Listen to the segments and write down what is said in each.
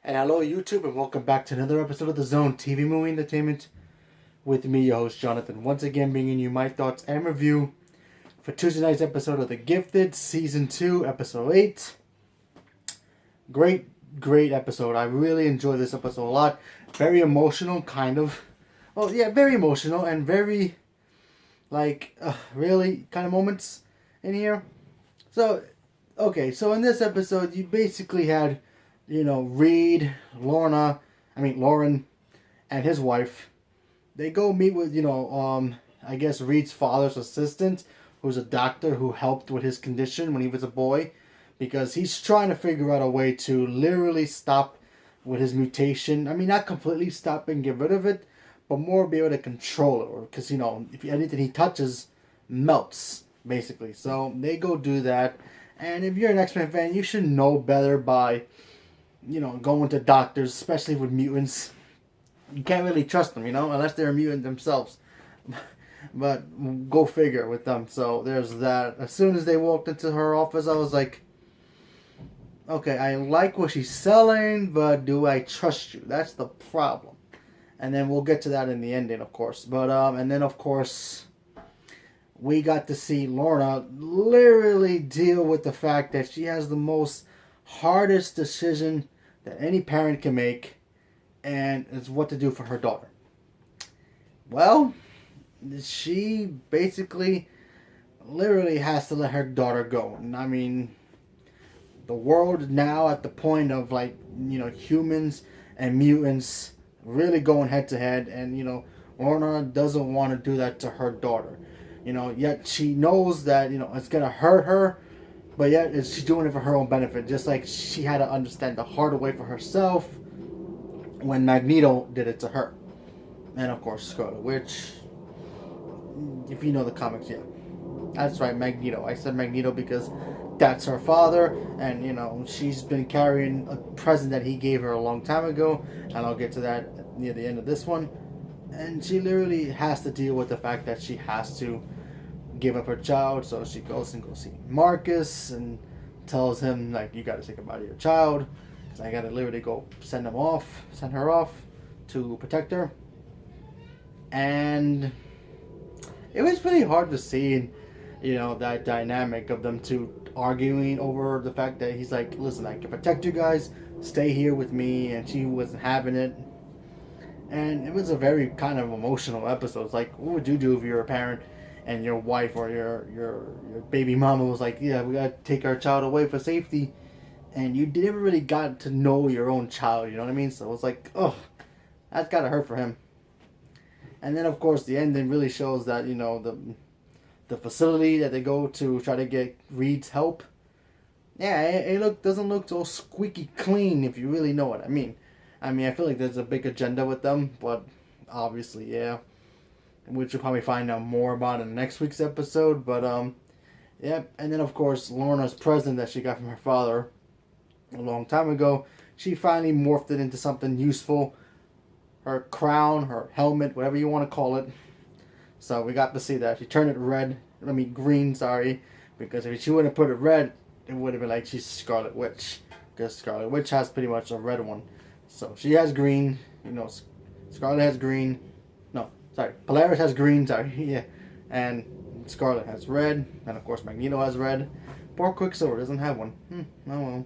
And hello, YouTube, and welcome back to another episode of The Zone TV Movie Entertainment with me, your host, Jonathan. Once again, bringing you my thoughts and review for Tuesday night's episode of The Gifted, Season 2, Episode 8. Great episode. I really enjoyed this episode a lot. Very emotional, kind of. Well, yeah, very emotional and very, really kind of moments in here. So in this episode, you basically had Reed, Lauren, and his wife. They go meet with, I guess Reed's father's assistant, who's a doctor who helped with his condition when he was a boy, because he's trying to figure out a way to literally stop with his mutation. I mean, not completely stop and get rid of it, but more be able to control it, because, if anything he touches melts, basically. So they go do that, and if you're an X-Men fan, you should know better by going to doctors, especially with mutants. You can't really trust them, unless they're a mutant themselves. But go figure with them. So there's that. As soon as they walked into her office, I was like, okay, I like what she's selling, but do I trust you? That's the problem. And then we'll get to that in the ending, of course. But and then of course, we got to see Lorna literally deal with the fact that she has the most hardest decision that any parent can make, and it's what to do for her daughter. Well, she basically literally has to let her daughter go. And I mean, the world now at the point of humans and mutants really going head to head, and Lorna doesn't want to do that to her daughter. Yet she knows that it's gonna hurt her, but yet she's doing it for her own benefit. Just like she had to understand the harder way for herself when Magneto did it to her. And of course Scarlet Witch. If you know the comics, yeah. That's right, Magneto. I said Magneto because that's her father. And she's been carrying a present that he gave her a long time ago. And I'll get to that near the end of this one. And she literally has to deal with the fact that she has to give up her child, so she goes and see Marcus and tells him, you gotta say goodbye to your child, because I gotta literally go send her off to protect her. And it was pretty hard to see, that dynamic of them two arguing over the fact that he's like, listen, I can protect you guys, stay here with me, and she wasn't having it. And it was a very kind of emotional episode. It's like, what would you do if you were a parent and your wife or your baby mama was like, yeah, we gotta take our child away for safety, and you never really got to know your own child, you know what I mean? So it was like, oh, that's gotta hurt for him. And then of course the ending really shows that the facility that they go to try to get Reed's help, yeah, it doesn't look so squeaky clean, if you really know what I mean. I feel like there's a big agenda with them, but obviously, yeah, which you'll probably find out more about in next week's episode. But yeah, and then of course Lorna's present that she got from her father a long time ago, she finally morphed it into something useful. Her crown, her helmet, whatever you want to call it. So we got to see that. She turned it green, sorry, because if she wouldn't have put it red, it would have been like she's Scarlet Witch, because Scarlet Witch has pretty much a red one. So she has green, Scarlet has green. No, sorry, Polaris has green, sorry, yeah. And Scarlet has red, and of course Magneto has red. Poor Quicksilver doesn't have one. Oh well.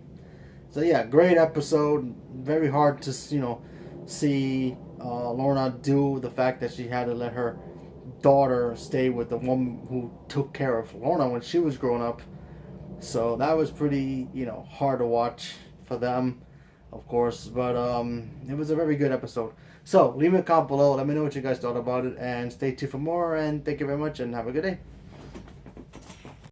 So yeah, great episode. Very hard to, see Lorna do the fact that she had to let her daughter stay with the woman who took care of Lorna when she was growing up. So that was pretty, hard to watch for them, of course, but it was a very good episode. So leave me a comment below, let me know what you guys thought about it, and stay tuned for more, and thank you very much, and have a good day.